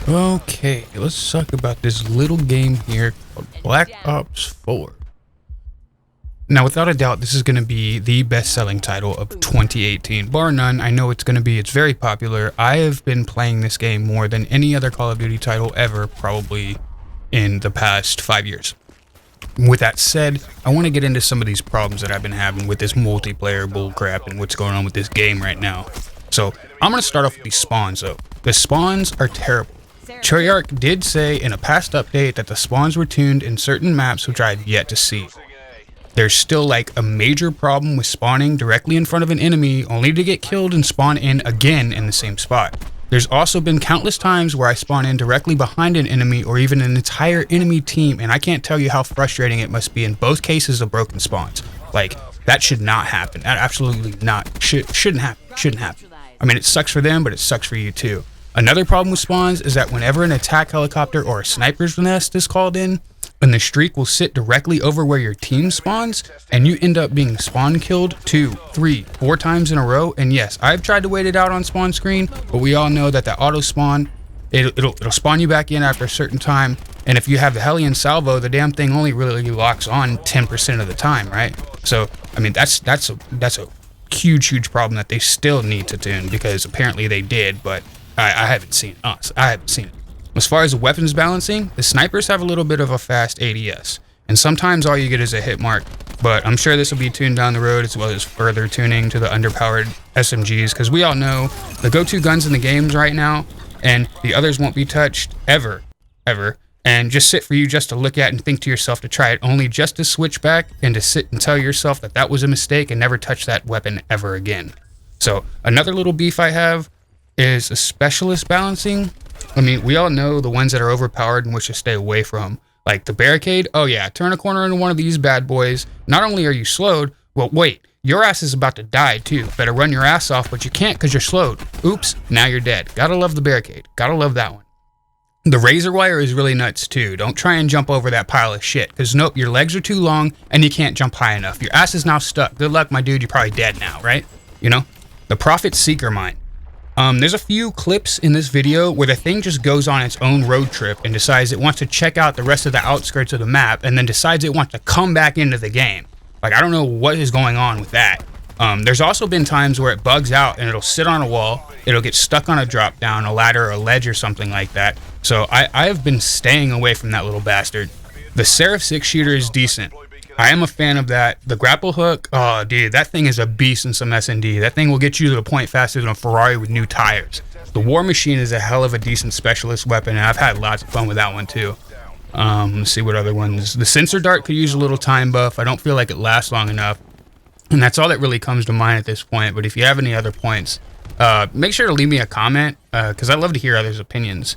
Okay, let's talk about this little game here called Black Ops 4. Now, without a doubt, this is going to be the best-selling title of 2018. Bar none, I know it's going to be. It's very popular. I have been playing this game more than any other Call of Duty title ever, probably in the past 5 years. With that said, I want to get into some of these problems that I've been having with this multiplayer bullcrap and what's going on with this game right now. So, I'm going to start off with these spawns, though. The spawns are terrible. Treyarch did say in a past update that the spawns were tuned in certain maps, which I've yet to see. There's still like a major problem with spawning directly in front of an enemy only to get killed and spawn in again in the same spot. There's also been countless times where I spawn in directly behind an enemy or even an entire enemy team, and I can't tell you how frustrating it must be in both cases of broken spawns. Like, that should not happen. That absolutely not. Shouldn't happen. Shouldn't happen. I mean, it sucks for them, but it sucks for you too. Another problem with spawns is that whenever an attack helicopter or a sniper's nest is called in, and the streak will sit directly over where your team spawns, and you end up being spawn killed 2, 3, 4 times in a row. And yes, I've tried to wait it out on spawn screen, but we all know that the auto spawn, it'll spawn you back in after a certain time. And if you have the heli and salvo, the damn thing only really locks on 10% of the time, right? So, I mean, that's a huge problem that they still need to tune, because apparently they did, but I haven't seen it. I haven't seen it. As far as weapons balancing, the snipers have a little bit of a fast ADS, and sometimes all you get is a hit mark, but I'm sure this will be tuned down the road, as well as further tuning to the underpowered SMGs, because we all know the go-to guns in the games right now, and the others won't be touched ever, and just sit for you just to look at and think to yourself to try it, only just to switch back and to sit and tell yourself that that was a mistake and never touch that weapon ever again. So another little beef I have is a specialist balancing. I mean, we all know the ones that are overpowered and which to stay away from. Like the barricade, oh yeah, turn a corner into one of these bad boys. Not only are you slowed, well wait, your ass is about to die too. Better run your ass off, but you can't because you're slowed. Oops, now you're dead. Gotta love the barricade. Gotta love that one. The razor wire is really nuts too. Don't try and jump over that pile of shit, because nope, your legs are too long and you can't jump high enough. Your ass is now stuck. Good luck, my dude, you're probably dead now, right? You know? The Profit Seeker Mine. There's a few clips in this video where the thing just goes on its own road trip and decides it wants to check out the rest of the outskirts of the map, and then decides it wants to come back into the game. Like, I don't know what is going on with that. There's also been times where it bugs out and it'll sit on a wall, it'll get stuck on a drop down, a ladder, or a ledge or something like that. So I have been staying away from that little bastard. The Seraph 6 shooter is decent. I am a fan of that. The grapple hook, oh dude, that thing is a beast in some S&D. That thing will get you to the point faster than a Ferrari with new tires. The War Machine is a hell of a decent specialist weapon, and I've had lots of fun with that one too. Let's see what other ones. The Sensor Dart could use a little time buff. I don't feel like it lasts long enough. And that's all that really comes to mind at this point. But if you have any other points, make sure to leave me a comment, because I love to hear others' opinions.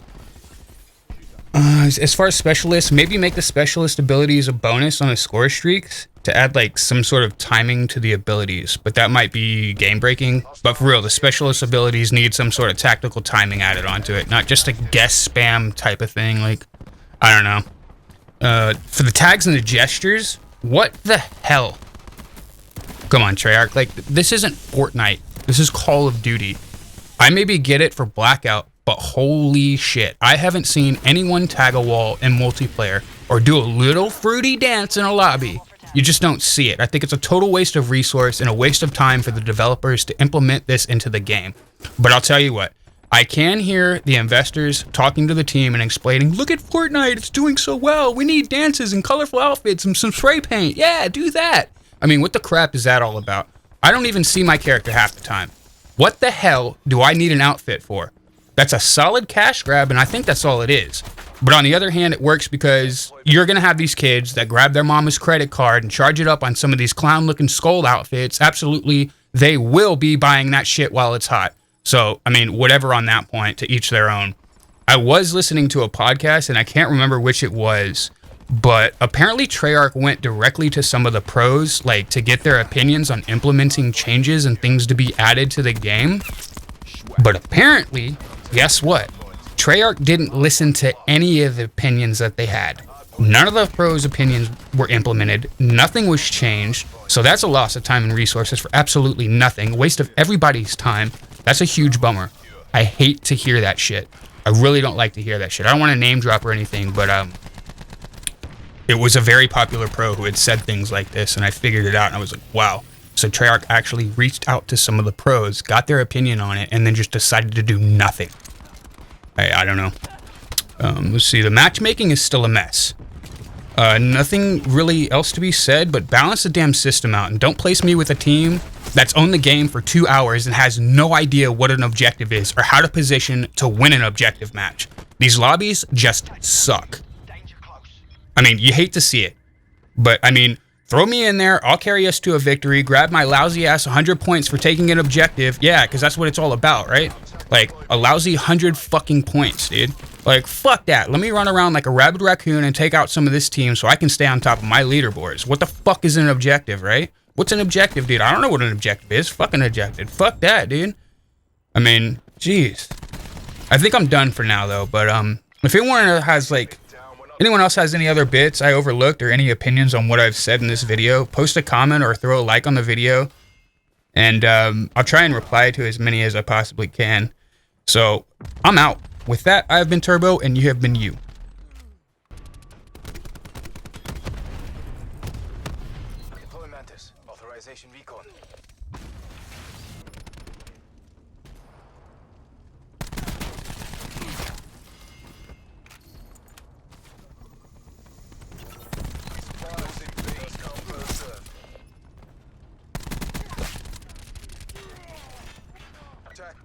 As far as specialists, maybe make the specialist abilities a bonus on the score streaks to add like some sort of timing to the abilities, but that might be game breaking. But for real, the specialist abilities need some sort of tactical timing added onto it, not just a guess spam type of thing. Like, I don't know. For the tags and the gestures, what the hell? Come on, Treyarch, like, this isn't Fortnite. This is Call of Duty. I maybe get it for Blackout, but holy shit, I haven't seen anyone tag a wall in multiplayer or do a little fruity dance in a lobby. You just don't see it. I think it's a total waste of resource and a waste of time for the developers to implement this into the game. But I'll tell you what, I can hear the investors talking to the team and explaining, look at Fortnite, it's doing so well. We need dances and colorful outfits and some spray paint. Yeah, do that. I mean, what the crap is that all about? I don't even see my character half the time. What the hell do I need an outfit for? That's a solid cash grab, and I think that's all it is. But on the other hand, it works because you're going to have these kids that grab their mama's credit card and charge it up on some of these clown-looking skull outfits. Absolutely, they will be buying that shit while it's hot. So, I mean, whatever on that point, to each their own. I was listening to a podcast, and I can't remember which it was, but apparently Treyarch went directly to some of the pros, like, to get their opinions on implementing changes and things to be added to the game. But apparently, guess what? Treyarch didn't listen to any of the opinions that they had. None of the pros' opinions were implemented. Nothing was changed. So that's a loss of time and resources for absolutely nothing. A waste of everybody's time. That's a huge bummer. I hate to hear that shit. I really don't like to hear that shit. I don't want to name drop or anything, but it was a very popular pro who had said things like this, and I figured it out, and I was like, wow. So Treyarch actually reached out to some of the pros, got their opinion on it, and then just decided to do nothing. I don't know. Let's see. The matchmaking is still a mess. Nothing really else to be said, but balance the damn system out, and don't place me with a team that's owned the game for 2 hours and has no idea what an objective is or how to position to win an objective match. These lobbies just suck. I mean, you hate to see it, but I mean, throw me in there. I'll carry us to a victory. Grab my lousy ass 100 points for taking an objective. Yeah, because that's what it's all about, right? Like a lousy 100 fucking points, dude. Like, fuck that. Let me run around like a rabid raccoon and take out some of this team so I can stay on top of my leaderboards. What the fuck is an objective, right? What's an objective, dude? I don't know what an objective is. Fucking objective. Fuck that, dude. I mean, jeez. I think I'm done for now, though. But if anyone has any other bits I overlooked or any opinions on what I've said in this video, post a comment or throw a like on the video. And I'll try and reply to as many as I possibly can. So, I'm out. With that, I have been Turbo, and you have been you. Authorization recon. Attack.